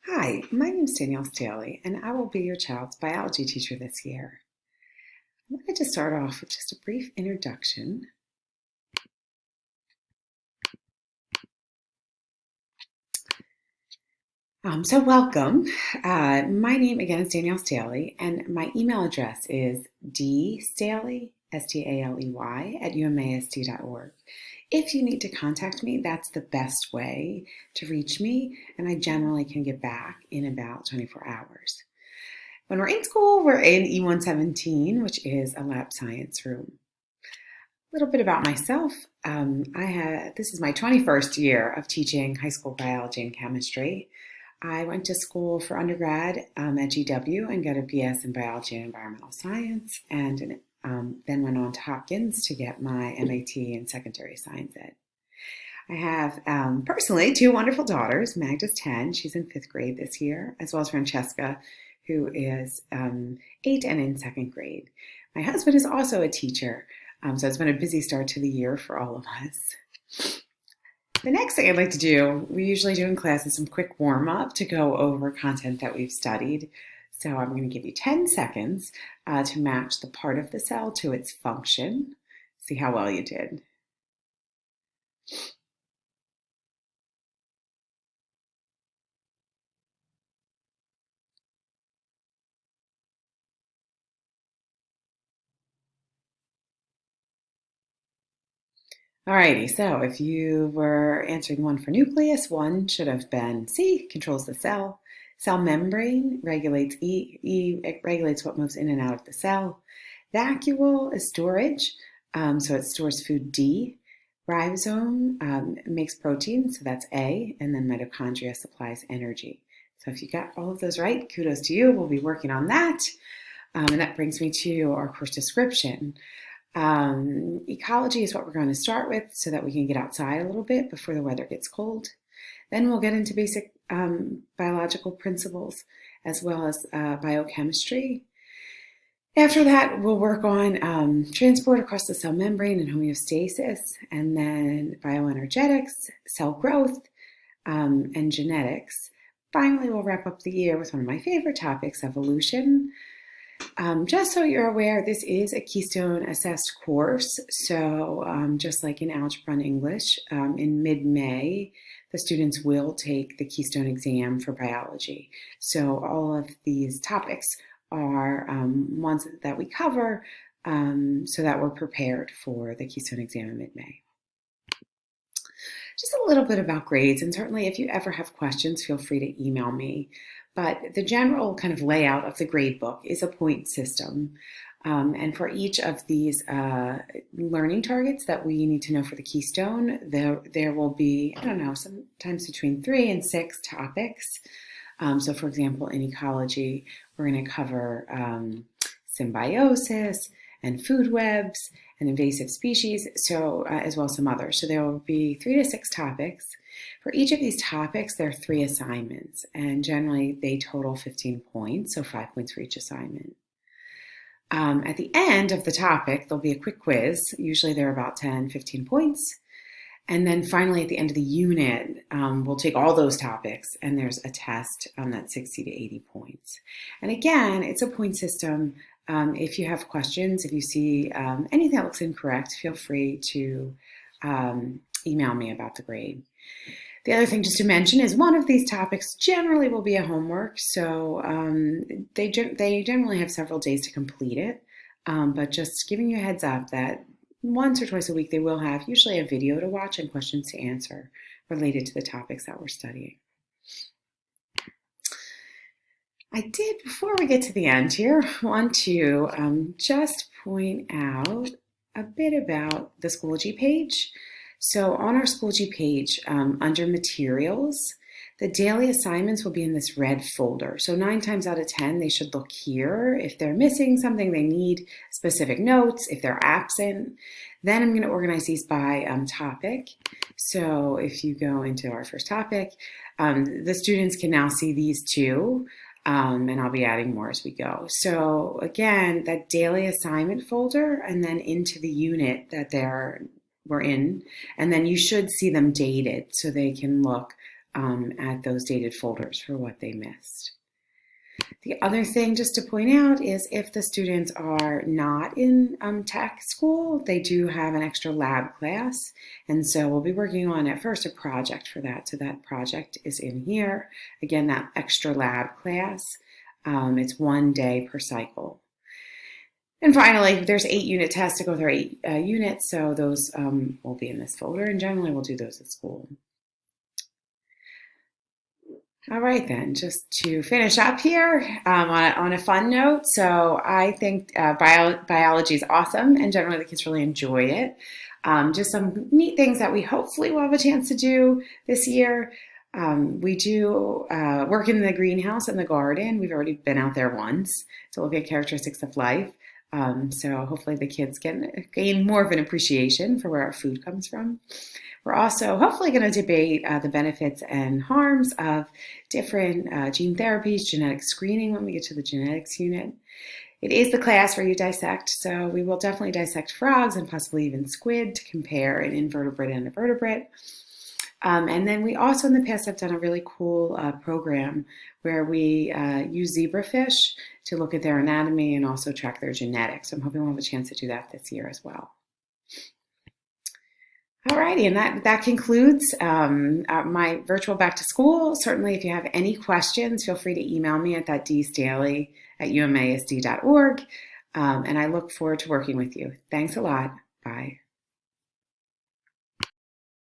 Hi, my name is Danielle Staley, and I will be your child's biology teacher this year. I wanted to start off with just a brief introduction. Welcome. My name again is Danielle Staley, and my email address is dstaley, Staley, at umasd.org. If you need to contact me, that's the best way to reach me, and I generally can get back in about 24 hours. When we're in school, we're in E117, which is a lab science room. A little bit about myself. This is my 21st year of teaching high school biology and chemistry. I went to school for undergrad at GW and got a BS in biology and environmental science, and then went on to Hopkins to get my MAT in secondary science ed. I have personally two wonderful daughters. Magda's 10, she's in 5th grade this year, as well as Francesca, who is 8 and in 2nd grade. My husband is also a teacher. So it's been a busy start to the year for all of us. The next thing I'd like to do, we usually do in class, is some quick warm-up to go over content that we've studied. So I'm going to give you 10 seconds to match the part of the cell to its function. See how well you did. Alrighty, so if you were answering one for nucleus, one should have been C, controls the cell. Cell membrane regulates it regulates what moves in and out of the cell. Vacuole is storage, so it stores food, D. Ribosome makes protein, so that's A, and then mitochondria supplies energy. So if you got all of those right, kudos to you. We'll be working on that. And that brings me to our course description. Ecology is what we're going to start with so that we can get outside a little bit before the weather gets cold. Then we'll get into basic biological principles as well as biochemistry. After that, we'll work on transport across the cell membrane and homeostasis, and then bioenergetics, cell growth, and genetics. Finally, we'll wrap up the year with one of my favorite topics, evolution. Just so you're aware, this is a Keystone assessed course. So just like in algebra and English, in mid-May, the students will take the Keystone exam for biology. So all of these topics are ones that we cover so that we're prepared for the Keystone exam in mid-May. Just a little bit about grades, and certainly if you ever have questions, feel free to email me. But the general kind of layout of the grade book is a point system. And for each of these learning targets that we need to know for the Keystone, there will be, I don't know, sometimes between 3 and 6 topics. So for example, in ecology, we're going to cover symbiosis and food webs and invasive species, so as well as some others. So there will be 3 to 6 topics. For each of these topics, there are 3 assignments, and generally they total 15 points, so 5 points for each assignment. At the end of the topic, there'll be a quick quiz. Usually they're about 10, 15 points. And then finally, at the end of the unit, we'll take all those topics, and there's a test that's 60 to 80 points. And again, it's a point system. If you have questions, if you see anything that looks incorrect, feel free to email me about the grade. The other thing just to mention is one of these topics generally will be a homework, so they generally have several days to complete it, but just giving you a heads up that once or twice a week they will have usually a video to watch and questions to answer related to the topics that we're studying. I did, before we get to the end here, want to just point out a bit about the Schoology page. So on our Schoology page, under materials, the daily assignments will be in this red folder. So 9 times out of 10, they should look here. If they're missing something, they need specific notes. If they're absent, then I'm going to organize these by topic. So if you go into our first topic, the students can now see these 2. And I'll be adding more as we go. So again, that daily assignment folder, and then into the unit that we're in, and then you should see them dated so they can look at those dated folders for what they missed. The other thing just to point out is if the students are not in tech school, they do have an extra lab class. And so we'll be working on at first a project for that. So that project is in here. Again, that extra lab class, it's 1 day per cycle. And finally, there's 8 unit tests to go through 8 units. So those will be in this folder, and generally we'll do those at school. All right, then, just to finish up here on a fun note. So I think biology is awesome, and generally the kids really enjoy it. Just some neat things that we hopefully will have a chance to do this year. We do work in the greenhouse and the garden. We've already been out there once to look at characteristics of life. So hopefully the kids gain more of an appreciation for where our food comes from. We're also hopefully going to debate the benefits and harms of different gene therapies, genetic screening when we get to the genetics unit. It is the class where you dissect, so we will definitely dissect frogs and possibly even squid to compare an invertebrate and a vertebrate. And then we also in the past have done a really cool program where we use zebrafish to look at their anatomy and also track their genetics. So I'm hoping we'll have a chance to do that this year as well. Alrighty, and that concludes my virtual back to school. Certainly, if you have any questions, feel free to email me at that dstaley@umasd.org. And I look forward to working with you. Thanks a lot. Bye.